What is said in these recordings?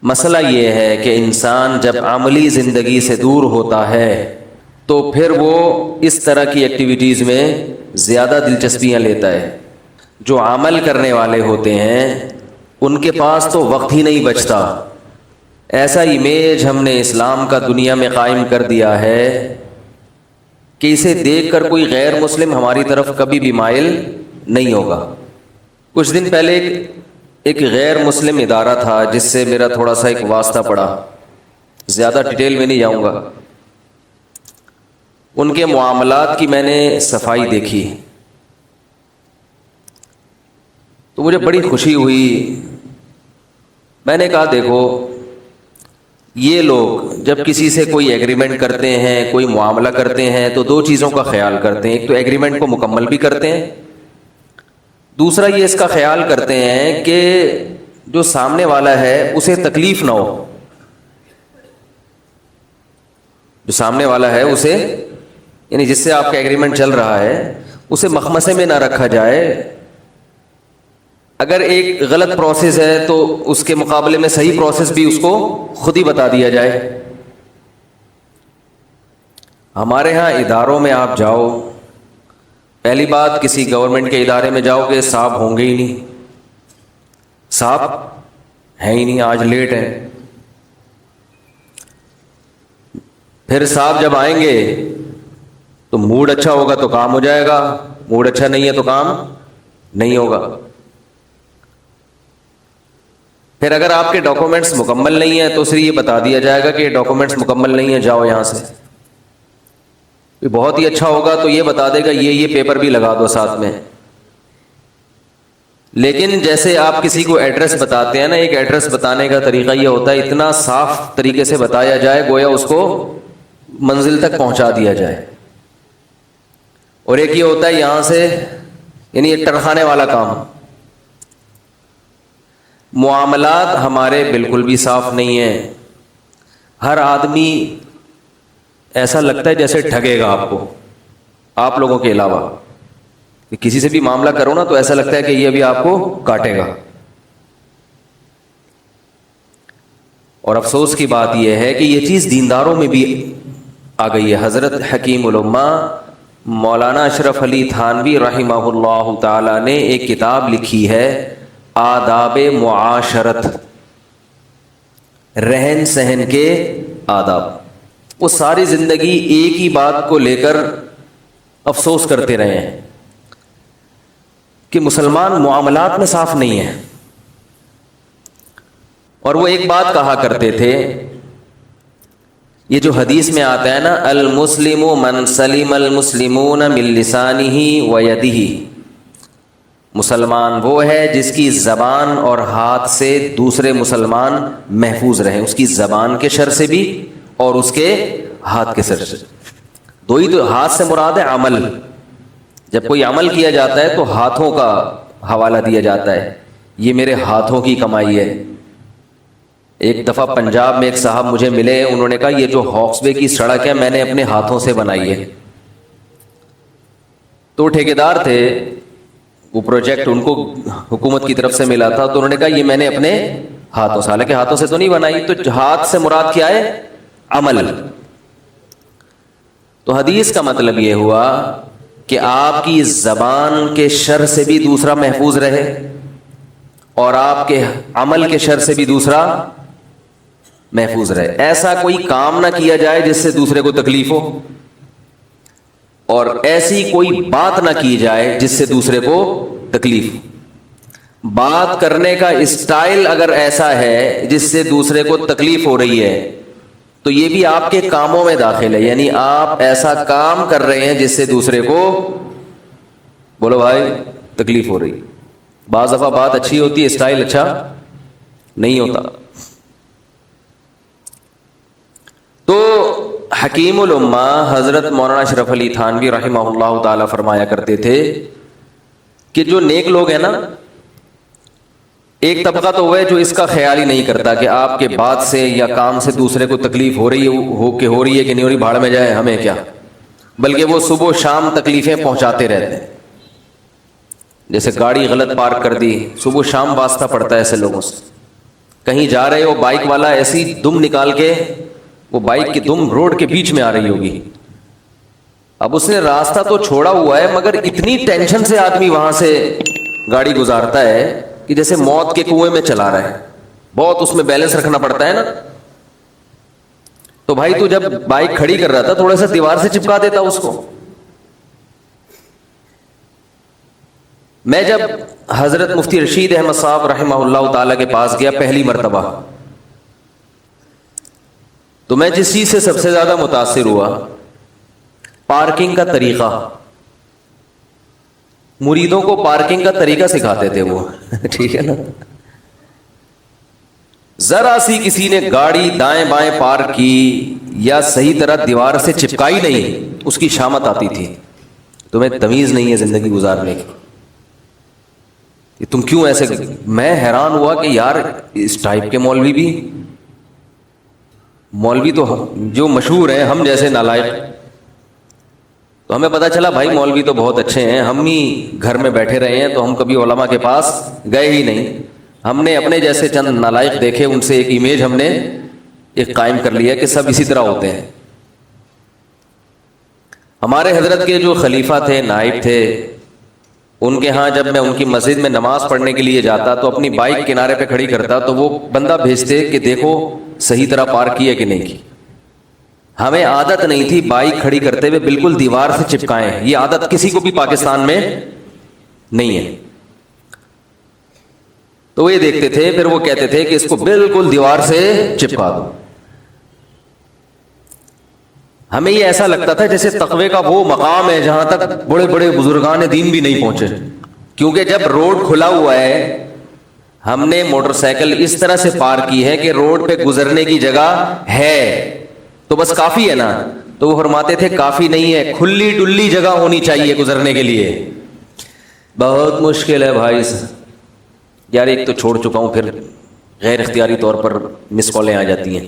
مسئلہ یہ ہے کہ انسان جب عملی زندگی سے دور ہوتا ہے تو پھر وہ اس طرح کی ایکٹیویٹیز میں زیادہ دلچسپیاں لیتا ہے۔ جو عمل کرنے والے ہوتے ہیں ان کے پاس تو وقت ہی نہیں بچتا۔ ایسا امیج ہم نے اسلام کا دنیا میں قائم کر دیا ہے کہ اسے دیکھ کر کوئی غیر مسلم ہماری طرف کبھی بھی مائل نہیں ہوگا۔ کچھ دن پہلے ایک غیر مسلم ادارہ تھا جس سے میرا تھوڑا سا ایک واسطہ پڑا، زیادہ ڈیٹیل میں نہیں جاؤں گا۔ ان کے معاملات کی میں نے صفائی دیکھی تو مجھے بڑی خوشی ہوئی۔ میں نے کہا دیکھو، یہ لوگ جب کسی سے کوئی ایگریمنٹ کرتے ہیں، کوئی معاملہ کرتے ہیں تو دو چیزوں کا خیال کرتے ہیں۔ ایک تو ایگریمنٹ کو مکمل بھی کرتے ہیں، دوسرا یہ اس کا خیال کرتے ہیں کہ جو سامنے والا ہے اسے تکلیف نہ ہو، جو سامنے والا ہے اسے، یعنی جس سے آپ کا ایگریمنٹ چل رہا ہے، اسے مخمصے میں نہ رکھا جائے۔ اگر ایک غلط پروسیس ہے تو اس کے مقابلے میں صحیح پروسیس بھی اس کو خود ہی بتا دیا جائے۔ ہمارے ہاں اداروں میں آپ جاؤ، پہلی بات کسی گورنمنٹ کے ادارے میں جاؤ گے صاحب ہوں گے ہی نہیں، صاحب ہیں ہی نہیں، آج لیٹ ہیں۔ پھر صاحب جب آئیں گے تو موڈ اچھا ہوگا تو کام ہو جائے گا، موڈ اچھا نہیں ہے تو کام نہیں ہوگا۔ پھر اگر آپ کے ڈاکومنٹس مکمل نہیں ہیں تو صرف یہ بتا دیا جائے گا کہ یہ ڈاکومنٹس مکمل نہیں ہیں، جاؤ یہاں سے۔ بہت ہی اچھا ہوگا تو یہ بتا دے گا یہ پیپر بھی لگا دو ساتھ میں۔ لیکن جیسے آپ کسی کو ایڈریس بتاتے ہیں نا، ایک ایڈریس بتانے کا طریقہ یہ ہوتا ہے اتنا صاف طریقے سے بتایا جائے گویا اس کو منزل تک پہنچا دیا جائے، اور ایک یہ ہوتا ہے یہاں سے، یعنی ایک ٹرخانے والا کام۔ معاملات ہمارے بالکل بھی صاف نہیں ہیں۔ ہر آدمی ایسا لگتا ہے جیسے ٹھگے گا آپ کو، آپ لوگوں کے علاوہ، کہ کسی سے بھی معاملہ کرو نا تو ایسا لگتا ہے کہ یہ بھی آپ کو کاٹے گا۔ اور افسوس کی بات یہ ہے کہ یہ چیز دینداروں میں بھی آ گئی ہے۔ حضرت حکیم الامہ مولانا اشرف علی تھانوی رحمہ اللہ تعالی نے ایک کتاب لکھی ہے، آداب معاشرت، رہن سہن کے آداب۔ وہ ساری زندگی ایک ہی بات کو لے کر افسوس کرتے رہے ہیں کہ مسلمان معاملات میں صاف نہیں ہے۔ اور وہ ایک بات کہا کرتے تھے، یہ جو حدیث میں آتا ہے نا، المسلم من سلم المسلمون من لسانہ و یدہ، مسلمان وہ ہے جس کی زبان اور ہاتھ سے دوسرے مسلمان محفوظ رہیں، اس کی زبان کے شر سے بھی اور اس کے ہاتھ کے شر سے۔ دو ہی تو، ہاتھ سے مراد ہے عمل۔ جب کوئی عمل کیا جاتا ہے تو ہاتھوں کا حوالہ دیا جاتا ہے، یہ میرے ہاتھوں کی کمائی ہے۔ ایک دفعہ پنجاب میں ایک صاحب مجھے ملے، انہوں نے کہا یہ جو ہاکس وے کی سڑک ہے میں نے اپنے ہاتھوں سے بنائی ہے۔ تو ٹھیکیدار تھے، وہ پروجیکٹ ان کو حکومت کی طرف سے ملا تھا، تو انہوں نے کہا یہ میں نے اپنے ہاتھوں سے، حالانکہ ہاتھوں سے تو نہیں بنائی۔ تو ہاتھ سے مراد کیا ہے؟ عمل۔ تو حدیث کا مطلب یہ ہوا کہ آپ کی زبان کے شر سے بھی دوسرا محفوظ رہے اور آپ کے عمل کے شر سے بھی دوسرا محفوظ رہے۔ ایسا کوئی کام نہ کیا جائے جس سے دوسرے کو تکلیف ہو، اور ایسی کوئی بات نہ کی جائے جس سے دوسرے کو تکلیف ہو۔ بات کرنے کا اسٹائل اگر ایسا ہے جس سے دوسرے کو تکلیف ہو رہی ہے تو یہ بھی آپ کے کاموں میں داخل ہے، یعنی آپ ایسا کام کر رہے ہیں جس سے دوسرے کو، بولو بھائی، تکلیف ہو رہی۔ بعض دفعہ بات اچھی ہوتی ہے، اسٹائل اچھا نہیں ہوتا۔ تو حکیم الامہ حضرت مولانا اشرف علی تھانوی رحمہ اللہ تعالی فرمایا کرتے تھے کہ جو نیک لوگ ہیں نا، ایک طبقہ تو وہ ہے جو اس کا خیال ہی نہیں کرتا کہ آپ کے بات سے یا کام سے دوسرے کو تکلیف ہو رہی ہے کہ نہیں ہو رہی، بھاڑ میں جائے ہمیں کیا، بلکہ وہ صبح و شام تکلیفیں پہنچاتے رہتے ہیں۔ جیسے گاڑی غلط پارک کر دی، صبح و شام واسطہ پڑتا ہے ایسے لوگوں سے، کہیں جا رہے ہو, بائک والا ایسی دم نکال کے, وہ بائک کی دم روڈ کے بیچ میں آ رہی ہوگی, اب اس نے راستہ تو چھوڑا ہوا ہے مگر اتنی ٹینشن سے آدمی وہاں سے گاڑی گزارتا ہے کہ جیسے موت کے کنویں میں چلا رہا ہے, بہت اس میں بیلنس رکھنا پڑتا ہے نا. تو بھائی تو جب بائک کھڑی کر رہا تھا تھوڑا سا دیوار سے چپکا دیتا اس کو. میں جب حضرت مفتی رشید احمد صاحب رحمہ اللہ تعالی کے پاس گیا پہلی مرتبہ, تو میں جس چیز سے سب سے زیادہ متاثر ہوا, پارکنگ کا طریقہ. مریدوں کو پارکنگ کا طریقہ سکھاتے تھے وہ ٹھیک ہے نا. ذرا سی کسی نے گاڑی دائیں بائیں پارک کی یا صحیح طرح دیوار سے چپکائی نہیں, اس کی شامت آتی تھی. تمہیں تمیز نہیں ہے زندگی گزارنے کی, تم کیوں ایسے. میں حیران ہوا کہ یار اس ٹائپ کے مولوی تو جو مشہور ہیں, ہم جیسے نالائق. تو ہمیں پتا چلا بھائی مولوی تو بہت اچھے ہیں, ہم ہی گھر میں بیٹھے رہے ہیں تو ہم کبھی علماء کے پاس گئے ہی نہیں. ہم نے اپنے جیسے چند نالائق دیکھے, ان سے ایک امیج ہم نے ایک قائم کر لیا کہ سب اسی طرح ہوتے ہیں. ہمارے حضرت کے جو خلیفہ تھے, نائب تھے, ان کے ہاں جب میں ان کی مسجد میں نماز پڑھنے کے لیے جاتا تو اپنی بائک کنارے پہ کھڑی کرتا تو وہ بندہ بھیجتے کہ دیکھو صحیح طرح پارک کی ہے کہ نہیں کی. ہمیں عادت نہیں تھی بائک کھڑی کرتے ہوئے بالکل دیوار سے چپکائیں, یہ عادت کسی کو بھی پاکستان میں نہیں ہے. تو وہ یہ دیکھتے تھے, پھر وہ کہتے تھے کہ اس کو بالکل دیوار سے چپکا دو. ہمیں یہ ایسا لگتا تھا جیسے تقوی کا وہ مقام ہے جہاں تک بڑے بڑے بزرگان دین بھی نہیں پہنچے, کیونکہ جب روڈ کھلا ہوا ہے ہم نے موٹر سائیکل اس طرح سے پار کی ہے کہ روڈ پہ گزرنے کی جگہ ہے تو بس کافی ہے نا. تو وہ فرماتے تھے کافی نہیں ہے, کھلی ڈلی جگہ ہونی چاہیے گزرنے کے لیے. بہت مشکل ہے بھائی یار, ایک تو چھوڑ چکا ہوں, پھر غیر اختیاری طور پر مس کالیں آ جاتی ہیں.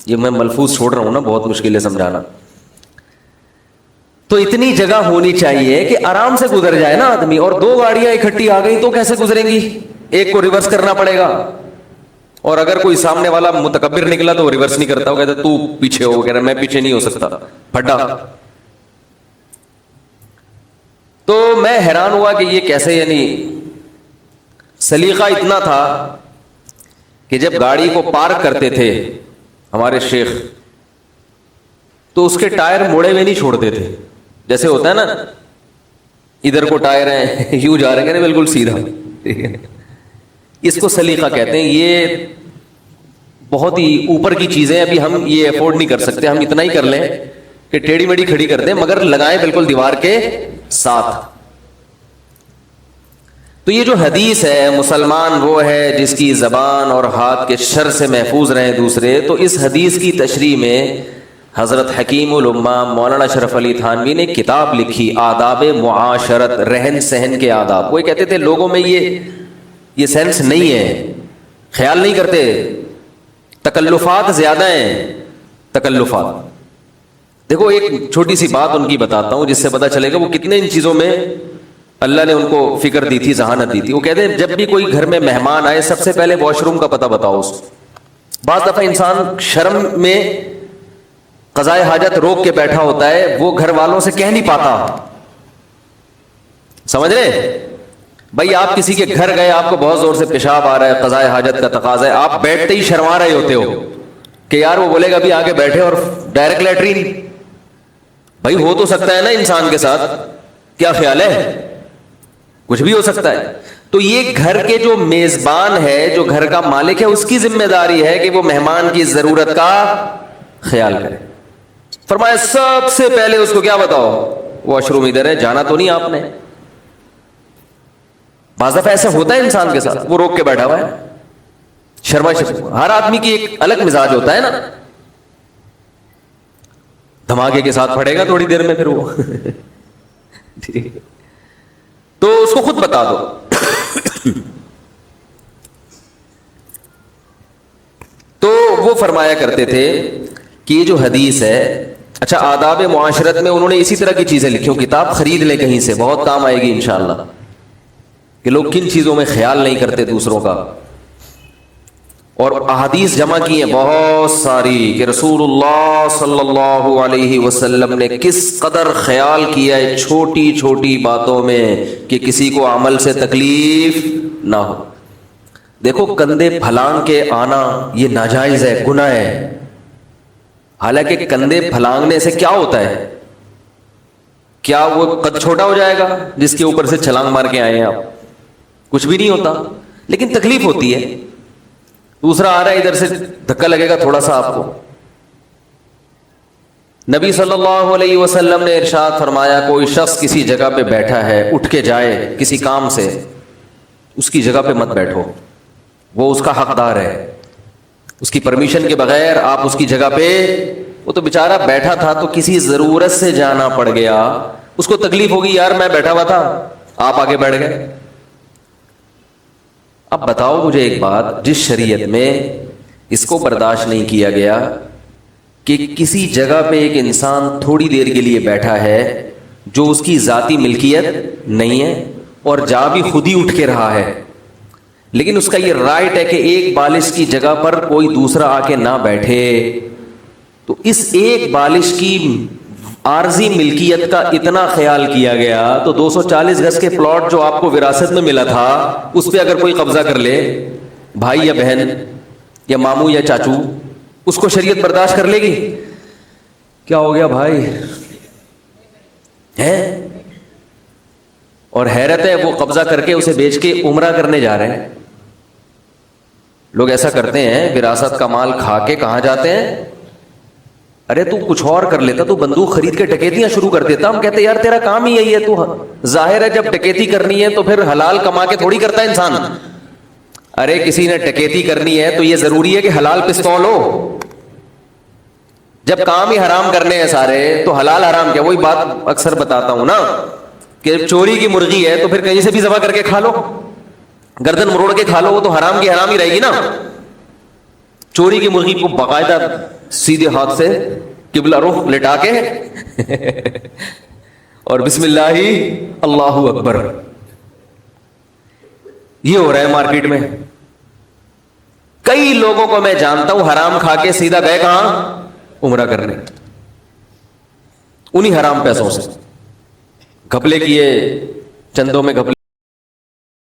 یہ میں ملفوظ چھوڑ رہا ہوں نا, بہت مشکل ہے سمجھانا. تو اتنی جگہ ہونی چاہیے کہ آرام سے گزر جائے نا آدمی. اور دو گاڑیاں اکٹھی آ گئی تو کیسے گزریں گی, ایک کو ریورس کرنا پڑے گا. اور اگر کوئی سامنے والا متکبر نکلا تو وہ ریورس نہیں کرتا, وہ کہتا تو پیچھے ہو, کہہ رہا میں پیچھے نہیں ہو سکتا, پھٹا. تو میں حیران ہوا کہ یہ کیسے, یعنی سلیقہ اتنا تھا کہ جب گاڑی کو پارک کرتے تھے ہمارے شیخ تو اس کے ٹائر موڑے میں نہیں چھوڑتے تھے. جیسے ہوتا ہے نا ادھر کو ٹائر ہیں یوں جا رہے ہیں بالکل سیدھا, اس کو سلیقہ کہتے ہیں. یہ بہت ہی اوپر کی چیزیں, ابھی ہم یہ افورڈ نہیں کر سکتے. ہم اتنا ہی کر لیں کہ ٹیڑھی میڑھی کھڑی کر دیں مگر لگائیں بالکل دیوار کے ساتھ. تو یہ جو حدیث ہے, مسلمان وہ ہے جس کی زبان اور ہاتھ کے شر سے محفوظ رہیں دوسرے. تو اس حدیث کی تشریح میں حضرت حکیم الامہ مولانا اشرف علی تھانوی نے کتاب لکھی, آداب معاشرت, رہن سہن کے آداب. وہ کہتے تھے لوگوں میں یہ سینس نہیں ہے, خیال نہیں کرتے, تکلفات زیادہ ہیں, تکلفات. دیکھو ایک چھوٹی سی بات ان کی بتاتا ہوں جس سے پتا چلے گا وہ کتنے ان چیزوں میں اللہ نے ان کو فکر دی تھی, ذہانت دی تھی. وہ کہتے ہیں جب بھی کوئی گھر میں مہمان آئے سب سے پہلے واش روم کا پتہ بتاؤ اس کو. بعض دفعہ انسان شرم میں قضائے حاجت روک کے بیٹھا ہوتا ہے, وہ گھر والوں سے کہہ نہیں پاتا. سمجھ رہے بھائی, آپ کسی کے گھر گئے, آپ کو بہت زور سے پیشاب آ رہا ہے, قضائے حاجت کا تقاضا ہے, آپ بیٹھتے ہی شرما رہے ہوتے ہو کہ یار وہ بولے گا ابھی آگے بیٹھے اور ڈائریکٹ لیٹرین. بھائی ہو تو سکتا ہے نا انسان کے ساتھ, کیا خیال ہے, کچھ بھی ہو سکتا ہے. تو یہ گھر کے جو میزبان ہے, جو گھر کا مالک ہے, اس کی ذمہ داری ہے کہ وہ مہمان کی ضرورت کا خیال کرے. فرمایا سب سے پہلے اس کو کیا بتاؤ, واش روم ادھر ہے, جانا تو نہیں آپ نے. بعض دفعہ ایسا ہوتا ہے انسان کے ساتھ, وہ روک کے بیٹھا ہوا ہے, شرما. ہر آدمی کی ایک الگ مزاج ہوتا ہے نا, دھماکے کے ساتھ پڑے گا تھوڑی دیر میں پھر وہ تو اس کو خود بتا دو. تو وہ فرمایا کرتے تھے کہ یہ جو حدیث ہے, اچھا آداب معاشرت میں انہوں نے اسی طرح کی چیزیں لکھی ہوں, کتاب خرید لیں کہیں سے, بہت کام آئے گی انشاءاللہ, کہ لوگ کن چیزوں میں خیال نہیں کرتے دوسروں کا. اور احادیث جمع کی ہیں بہت ساری کہ رسول اللہ صلی اللہ علیہ وسلم نے کس قدر خیال کیا ہے چھوٹی چھوٹی باتوں میں کہ کسی کو عمل سے تکلیف نہ ہو. دیکھو کندھے پھلانگ کے آنا یہ ناجائز ہے، گناہ ہے. حالانکہ کندھے پھلانگنے سے کیا ہوتا ہے؟ کیا وہ قد چھوٹا ہو جائے گا جس کے اوپر سے چھلانگ مار کے آئے ہیں آپ؟ کچھ بھی نہیں ہوتا، لیکن تکلیف ہوتی ہے. دوسرا آ رہا ہے ادھر سے دھکا لگے گا تھوڑا سا آپ کو. نبی صلی اللہ علیہ وسلم نے ارشاد فرمایا کوئی شخص کسی جگہ پہ بیٹھا ہے، اٹھ کے جائے کسی کام سے، اس کی جگہ پہ مت بیٹھو، وہ اس کا حقدار ہے. اس کی پرمیشن کے بغیر آپ اس کی جگہ پہ، وہ تو بیچارہ بیٹھا تھا تو کسی ضرورت سے جانا پڑ گیا، اس کو تکلیف ہوگی یار میں بیٹھا ہوا تھا آپ آگے بیٹھ گئے. اب بتاؤ مجھے ایک بات، جس شریعت میں اس کو برداشت نہیں کیا گیا کہ کسی جگہ پہ ایک انسان تھوڑی دیر کے لیے بیٹھا ہے جو اس کی ذاتی ملکیت نہیں ہے اور جا بھی خود ہی اٹھ کے رہا ہے، لیکن اس کا یہ رائٹ ہے کہ ایک بالش کی جگہ پر کوئی دوسرا آ کے نہ بیٹھے، تو اس ایک بالش کی عارضی ملکیت کا اتنا خیال کیا گیا تو 240 گز کے پلاٹ جو آپ کو وراثت میں ملا تھا اس پہ اگر کوئی قبضہ کر لے، بھائی یا بہن یا ماموں یا چاچو، اس کو شریعت برداشت کر لے گی؟ کیا ہو گیا بھائی ہے؟ اور حیرت ہے وہ قبضہ کر کے اسے بیچ کے عمرہ کرنے جا رہے ہیں. لوگ ایسا کرتے ہیں، وراثت کا مال کھا کے کہاں جاتے ہیں؟ ارے تو کچھ اور کر لیتا، تو بندوق خرید کے ڈکیتیاں شروع کر دیتا. ہم کہتے یار تیرا کام ہی یہی ہے، تو ظاہر ہے جب ڈکیتی کرنی ہے تو پھر حلال کما کے تھوڑی کرتا ہے انسان. ارے کسی نے ڈکیتی کرنی ہے تو یہ ضروری ہے کہ حلال پستول ہو. جب کام ہی حرام کرنے ہیں سارے تو حلال حرام کیا؟ وہی بات اکثر بتاتا ہوں نا کہ چوری کی مرغی ہے تو پھر کہیں سے بھی ذبح کر کے کھا لو، گردن مروڑ کے کھا لو، وہ تو حرام کی حرام ہی رہے گی نا. چوری کی مرغی کو باقاعدہ سیدھے ہاتھ سے قبلہ رخ لٹا کے اور بسم اللہ اللہ اکبر، یہ ہو رہا ہے مارکیٹ میں. کئی لوگوں کو میں جانتا ہوں حرام کھا کے سیدھا گئے کہاں؟ عمرہ کرنے. انہی حرام پیسوں سے گھپلے کیے، چندوں میں گھپلے